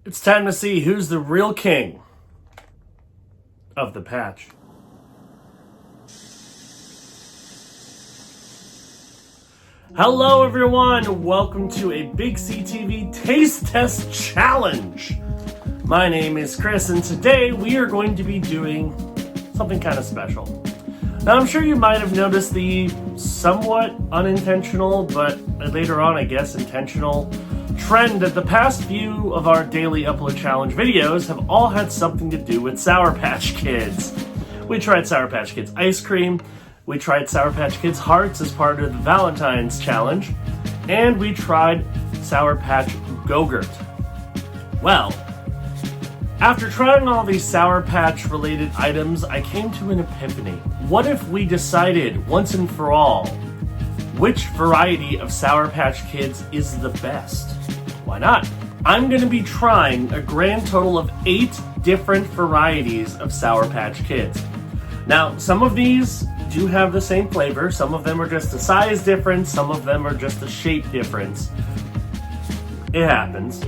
It's time to see who's the real king of the patch. Hello everyone, welcome to a BigCTV Taste Test Challenge. My name is Chris and today we are going to be doing something kind of special. Now I'm sure you might have noticed the somewhat unintentional, but later on I guess intentional, trend that the past few of our daily upload challenge videos have all had something to do with Sour Patch Kids. We tried Sour Patch Kids ice cream, we tried Sour Patch Kids hearts as part of the Valentine's challenge, and we tried Sour Patch Go-Gurt. Well, after trying all these Sour Patch related items, I came to an epiphany. What if we decided once and for all which variety of Sour Patch Kids is the best? Why not? I'm going to be trying a grand total of 8 different varieties of Sour Patch Kids. Now, some of these do have the same flavor, some of them are just a size difference, some of them are just a shape difference. It happens.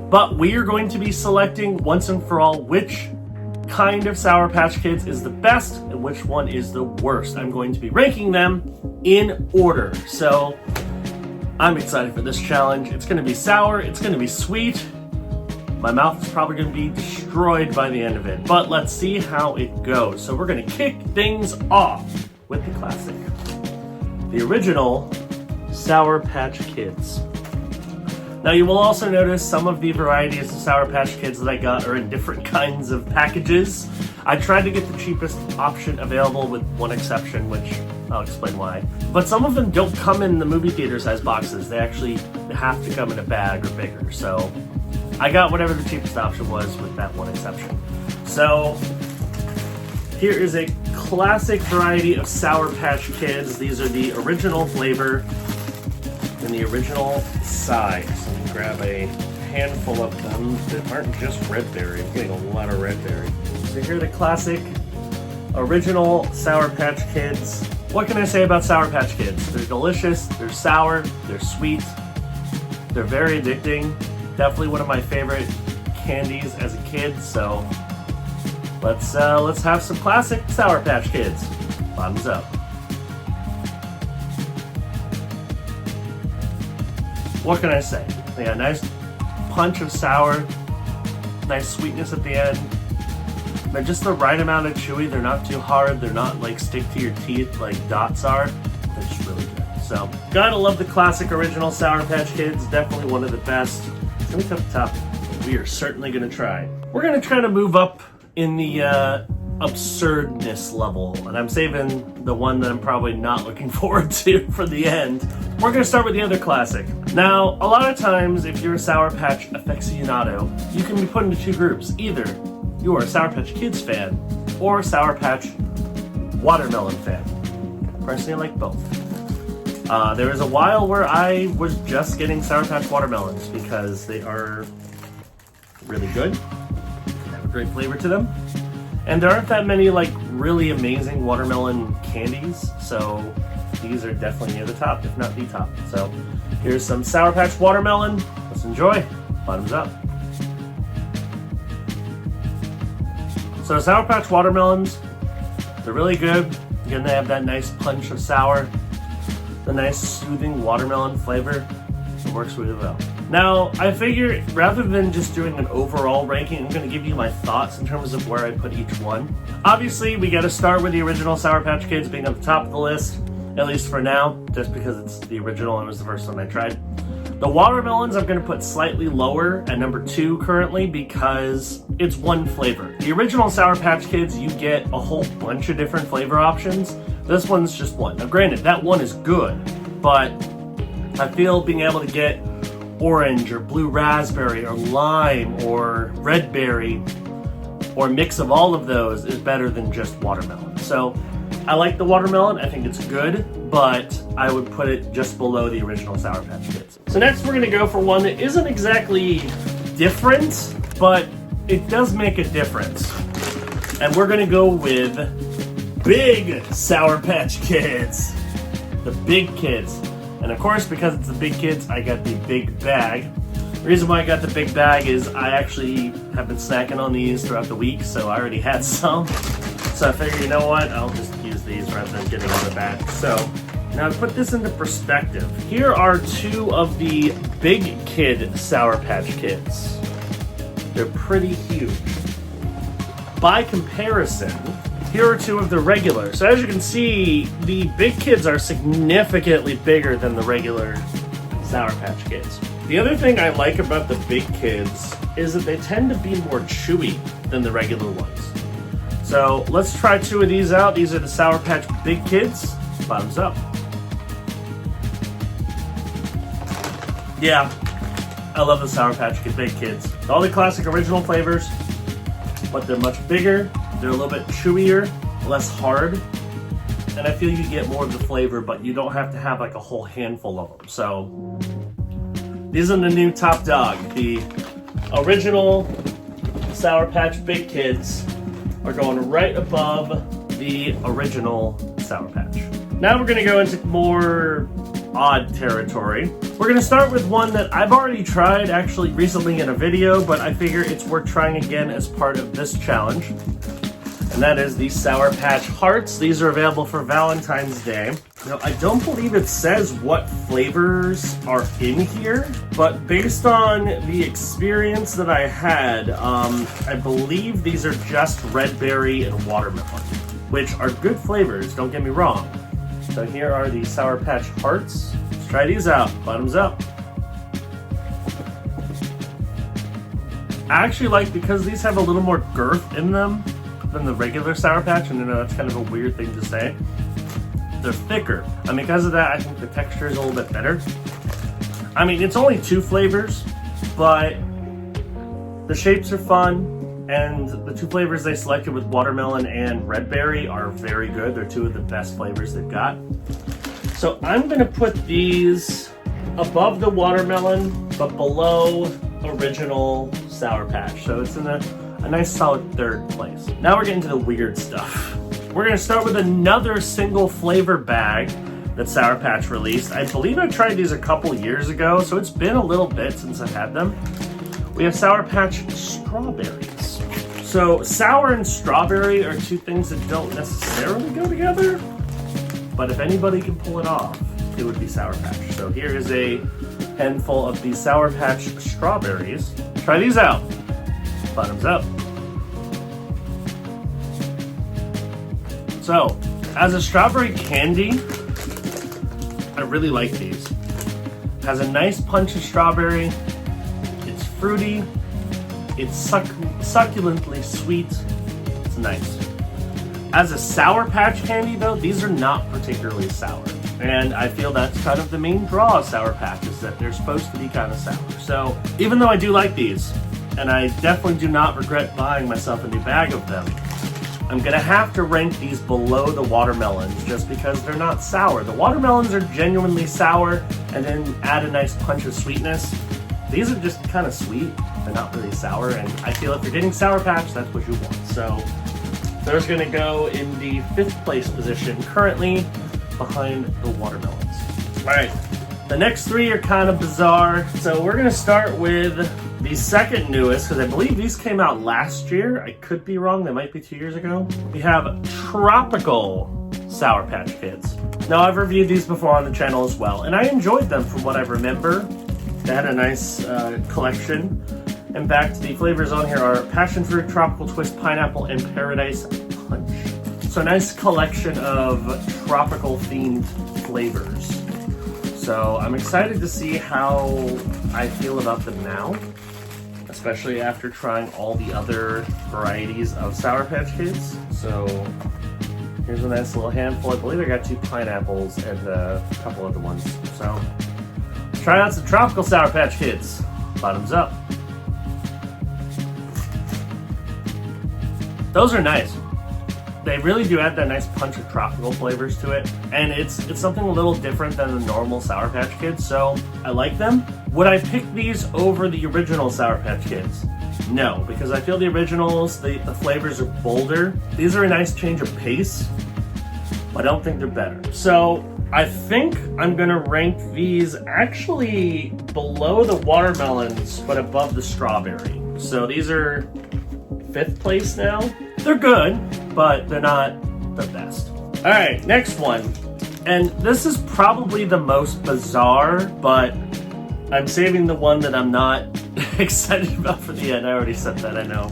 But we are going to be selecting once and for all which kind of Sour Patch Kids is the best and which one is the worst. I'm going to be ranking them in order. So I'm excited for this challenge. It's going to be sour, it's going to be sweet. My mouth is probably going to be destroyed by the end of it, but let's see how it goes. So we're going to kick things off with the classic, the original Sour Patch Kids. Now you will also notice some of the varieties of Sour Patch Kids that I got are in different kinds of packages. I tried to get the cheapest option available with one exception, which I'll explain why. But some of them don't come in the movie theater size boxes. They actually have to come in a bag or bigger. So I got whatever the cheapest option was with that one exception. So here is a classic variety of Sour Patch Kids. These are the original flavor and the original size. Let me grab a handful of them that aren't just red berry. I'm getting a lot of red berry. So here are the classic original Sour Patch Kids. What can I say about Sour Patch Kids? They're delicious, they're sour, they're sweet, they're very addicting. Definitely one of my favorite candies as a kid, so let's have some classic Sour Patch Kids. Bottoms up. What can I say? They got a nice punch of sour, nice sweetness at the end. They're just the right amount of chewy. They're not too hard. They're not like stick to your teeth like dots are. They're just really good. So, gotta love the classic original Sour Patch Kids. Definitely one of the best. It's gonna be tough to top. We are certainly gonna try. We're gonna try to move up in the absurdness level, and I'm saving the one that I'm probably not looking forward to for the end. We're gonna start with the other classic. Now, a lot of times, if you're a Sour Patch aficionado, you can be put into two groups. Either you're a Sour Patch Kids fan or a Sour Patch Watermelon fan. Personally, I like both. There was a while where I was just getting Sour Patch Watermelons because they are really good. They have a great flavor to them. And there aren't that many like really amazing watermelon candies, so these are definitely near the top, if not the top. So here's some Sour Patch Watermelon. Let's enjoy. Bottoms up. So Sour Patch Watermelons, they're really good. Again, they have that nice punch of sour, the nice soothing watermelon flavor. It works really well. Now, I figure rather than just doing an overall ranking, I'm going to give you my thoughts in terms of where I put each one. Obviously, we got to start with the original Sour Patch Kids being at the top of the list, at least for now, just because it's the original and it was the first one I tried. The watermelons I'm going to put slightly lower at number 2 currently because it's one flavor. The original Sour Patch Kids, you get a whole bunch of different flavor options. This one's just one. Now granted, that one is good, but I feel being able to get orange or blue raspberry or lime or red berry or a mix of all of those is better than just watermelon. So I like the watermelon, I think it's good, but I would put it just below the original Sour Patch Kids. So next we're gonna go for one that isn't exactly different, but it does make a difference. And we're gonna go with Big Sour Patch Kids. The Big Kids. And of course, because it's the Big Kids, I got the big bag. The reason why I got the big bag is I actually have been snacking on these throughout the week, so I already had some. So I figured, you know what, I'll just use these rather than getting another bag. So now to put this into perspective, here are 2 of the Big Kid Sour Patch Kids. They're pretty huge. By comparison, here are 2 of the regular. So as you can see, the Big Kids are significantly bigger than the regular Sour Patch Kids. The other thing I like about the Big Kids is that they tend to be more chewy than the regular ones. So let's try 2 of these out. These are the Sour Patch Big Kids. Bottoms up. Yeah, I love the Sour Patch Big Kids. All the classic original flavors, but they're much bigger. They're a little bit chewier, less hard. And I feel you get more of the flavor, but you don't have to have like a whole handful of them. So these are the new top dog. The original Sour Patch Big Kids are going right above the original Sour Patch. Now we're gonna go into more odd territory. We're gonna start with one that I've already tried actually recently in a video, but I figure it's worth trying again as part of this challenge. And that is the Sour Patch Hearts. These are available for Valentine's Day. Now, I don't believe it says what flavors are in here, but based on the experience that I had, I believe these are just red berry and watermelon, which are good flavors, don't get me wrong. So here are the Sour Patch Hearts. Let's try these out. Bottoms up. I actually like, because these have a little more girth in them than the regular Sour Patch, and I know that's kind of a weird thing to say. They're thicker, and because of that, I think the texture is a little bit better. I mean, it's only 2 flavors, but the shapes are fun, and the 2 flavors they selected with watermelon and red berry are very good. They're 2 of the best flavors they've got. So I'm gonna put these above the watermelon, but below original Sour Patch. So it's in a nice solid 3rd place. Now we're getting to the weird stuff. We're gonna start with another single flavor bag that Sour Patch released. I believe I tried these a couple years ago, so it's been a little bit since I've had them. We have Sour Patch Strawberries. So sour and strawberry are 2 things that don't necessarily go together, but if anybody can pull it off, it would be Sour Patch. So here is a handful of the Sour Patch Strawberries. Try these out. Bottoms up. So, as a strawberry candy, I really like these. Has a nice punch of strawberry. It's fruity. It's succulently sweet. It's nice. As a Sour Patch candy, though, these are not particularly sour. And I feel that's kind of the main draw of Sour Patch, is that they're supposed to be kind of sour. So, even though I do like these, and I definitely do not regret buying myself a new bag of them, I'm gonna have to rank these below the watermelons just because they're not sour. The watermelons are genuinely sour and then add a nice punch of sweetness. These are just kind of sweet. They're not really sour, and I feel if you're getting Sour Patch, that's what you want. So they're gonna go in the 5th place position currently behind the watermelons. All right, the next 3 are kind of bizarre. So we're gonna start with the 2nd newest, because I believe these came out last year. I could be wrong, they might be 2 years ago. We have Tropical Sour Patch Kids. Now, I've reviewed these before on the channel as well, and I enjoyed them from what I remember. They had a nice collection. In fact, the flavors on here are Passion Fruit, Tropical Twist, Pineapple, and Paradise Punch. So a nice collection of tropical themed flavors. So I'm excited to see how I feel about them now, especially after trying all the other varieties of Sour Patch Kids. So here's a nice little handful. I believe I got 2 pineapples and a couple other ones. So try out some Tropical Sour Patch Kids. Bottoms up. Those are nice. They really do add that nice punch of tropical flavors to it, and it's something a little different than the normal Sour Patch Kids, so I like them. Would I pick these over the original Sour Patch Kids? No, because I feel the originals, the flavors are bolder. These are a nice change of pace, but I don't think they're better. So I think I'm gonna rank these actually below the watermelons, but above the strawberry. So these are 5th place now. They're good, but they're not the best. All right, next one. And this is probably the most bizarre, but I'm saving the one that I'm not excited about for the end. I already said that, I know.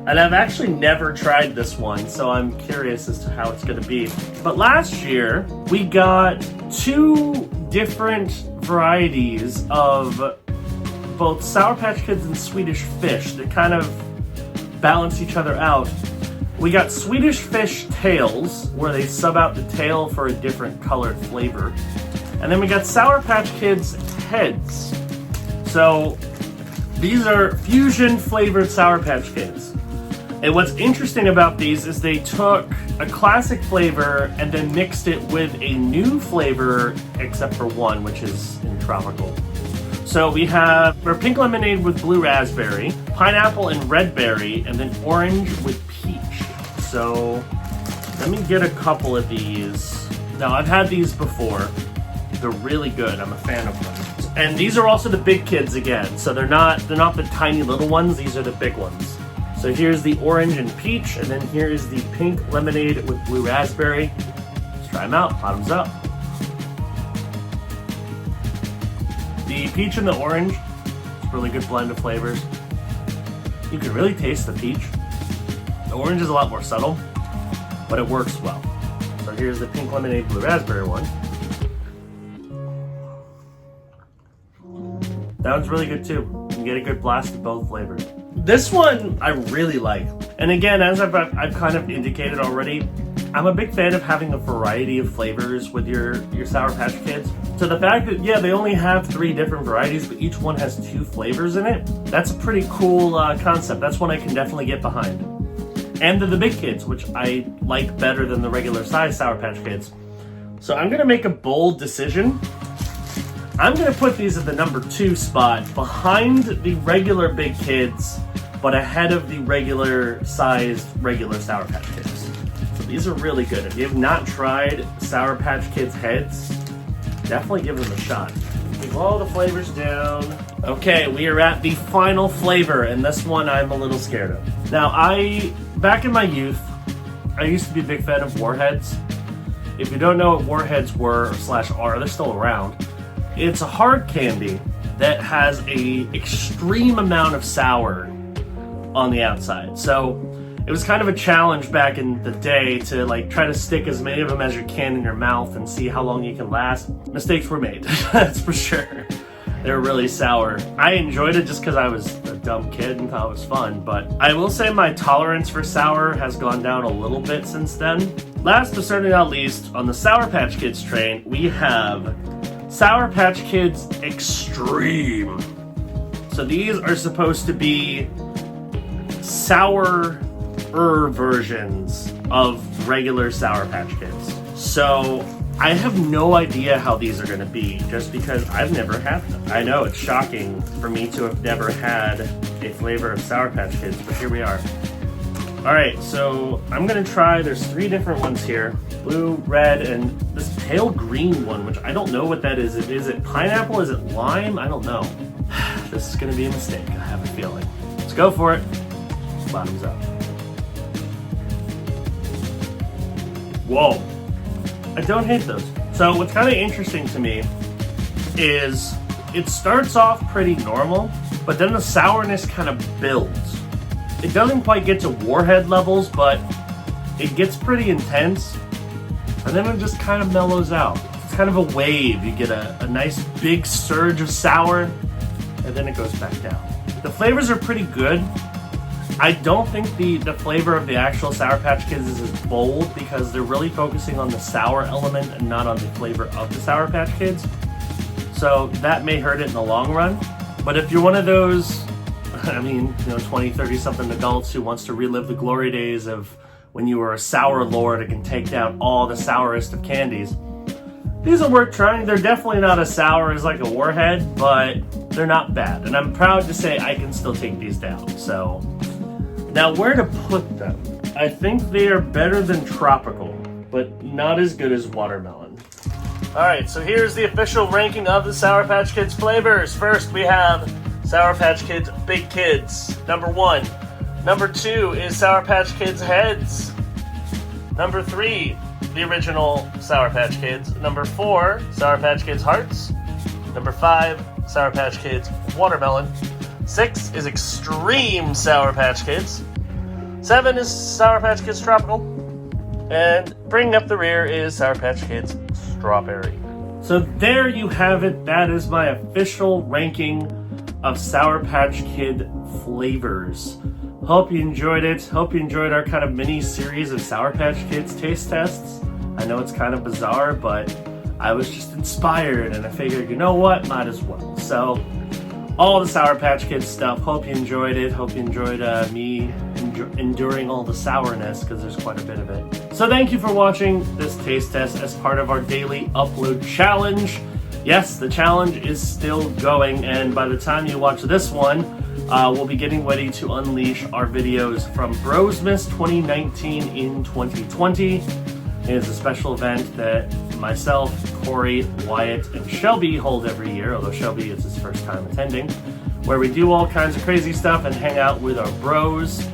And I've actually never tried this one, so I'm curious as to how it's gonna be. But last year, we got 2 different varieties of both Sour Patch Kids and Swedish Fish that kind of balance each other out. We got Swedish Fish tails, where they sub out the tail for a different colored flavor. And then we got Sour Patch Kids heads. So these are fusion flavored Sour Patch Kids. And what's interesting about these is they took a classic flavor and then mixed it with a new flavor, except for one, which is in tropical. So we have our pink lemonade with blue raspberry, pineapple and red berry, and then orange with peach. So let me get a couple of these. Now, I've had these before. They're really good. I'm a fan of them. And these are also the big kids again. So they're not the tiny little ones. These are the big ones. So here's the orange and peach, and then here is the pink lemonade with blue raspberry. Let's try them out. Bottoms up. The peach and the orange, it's a really good blend of flavors. You can really taste the peach. The orange is a lot more subtle, but it works well. So here's the pink lemonade blue raspberry one. That one's really good too. You can get a good blast of both flavors. This one I really like. And again, as I've kind of indicated already, I'm a big fan of having a variety of flavors with your Sour Patch Kids. So the fact that, yeah, they only have 3 different varieties, but each one has 2 flavors in it, that's a pretty cool concept. That's one I can definitely get behind. And they're the big kids, which I like better than the regular size Sour Patch Kids. So I'm gonna make a bold decision. I'm gonna put these at the number 2 spot, behind the regular big kids, but ahead of the regular sized regular Sour Patch Kids. So these are really good. If you have not tried Sour Patch Kids heads, definitely give them a shot. Leave all the flavors down. Okay, we are at the final flavor, and this one I'm a little scared of. Now, back in my youth, I used to be a big fan of Warheads. If you don't know what Warheads were / are, they're still around. It's a hard candy that has a extreme amount of sour on the outside. So it was kind of a challenge back in the day to like try to stick as many of them as you can in your mouth and see how long you can last. Mistakes were made, that's for sure. They were really sour. I enjoyed it just because I was a dumb kid and thought it was fun, but I will say my tolerance for sour has gone down a little bit since then. Last but certainly not least, on the Sour Patch Kids train, we have Sour Patch Kids Extreme. So these are supposed to be sour versions of regular Sour Patch Kids. So I have no idea how these are going to be, just because I've never had them. I know it's shocking for me to have never had a flavor of Sour Patch Kids, but here we are. All right, so I'm going to try, there's 3 different ones here. Blue, red, and this pale green one, which I don't know what that is. Is it pineapple? Is it lime? I don't know. This is going to be a mistake, I have a feeling. Let's go for it. Bottoms up. Whoa. I don't hate those. So what's kind of interesting to me is it starts off pretty normal, but then the sourness kind of builds. It doesn't quite get to Warhead levels, but it gets pretty intense, and then it just kind of mellows out. It's kind of a wave. You get a nice big surge of sour, and then it goes back down. The flavors are pretty good. I don't think the flavor of the actual Sour Patch Kids is as bold because they're really focusing on the sour element and not on the flavor of the Sour Patch Kids. So that may hurt it in the long run. But if you're one of those, 20, 30 something adults who wants to relive the glory days of when you were a sour lord and can take down all the sourest of candies, these are worth trying. They're definitely not as sour as like a Warhead, but they're not bad. And I'm proud to say I can still take these down. So now where to put them? I think they are better than tropical, but not as good as watermelon. Alright, so here's the official ranking of the Sour Patch Kids flavors. First, we have Sour Patch Kids Big Kids, number 1. Number 2 is Sour Patch Kids Heads. Number 3, the original Sour Patch Kids. Number 4, Sour Patch Kids Hearts. Number 5, Sour Patch Kids Watermelon. 6 is Extreme Sour Patch Kids. 7 is Sour Patch Kids Tropical. And bringing up the rear is Sour Patch Kids Strawberry. So there you have it. That is my official ranking of Sour Patch Kid flavors. Hope you enjoyed it. Hope you enjoyed our kind of mini series of Sour Patch Kids taste tests. I know it's kind of bizarre, but I was just inspired and I figured, you know what, might as well. So all the Sour Patch Kids stuff. Hope you enjoyed it. Hope you enjoyed me enduring all the sourness, because there's quite a bit of it. So thank you for watching this taste test as part of our daily upload challenge. Yes, the challenge is still going, and by the time you watch this one, we'll be getting ready to unleash our videos from Brosmas 2019 in 2020. It is a special event that myself, Corey, Wyatt, and Shelby hold every year, although Shelby is his first time attending, where we do all kinds of crazy stuff and hang out with our bros.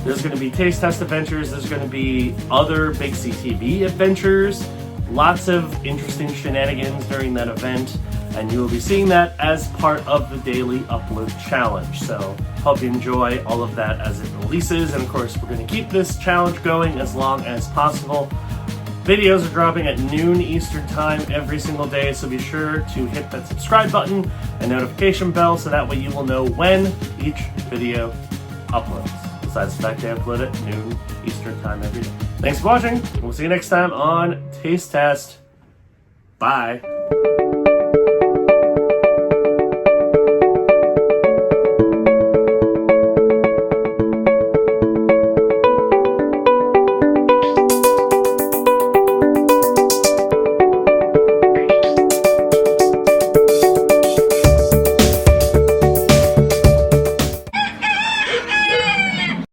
There's going to be taste test adventures, there's going to be other BigCTV adventures, lots of interesting shenanigans during that event, and you will be seeing that as part of the daily upload challenge. So hope you enjoy all of that as it releases, and of course we're going to keep this challenge going as long as possible. Videos are dropping at noon Eastern time every single day, so be sure to hit that subscribe button and notification bell so that way you will know when each video uploads. Besides the fact they upload at noon Eastern time every day. Thanks for watching. We'll see you next time on Taste Test. Bye.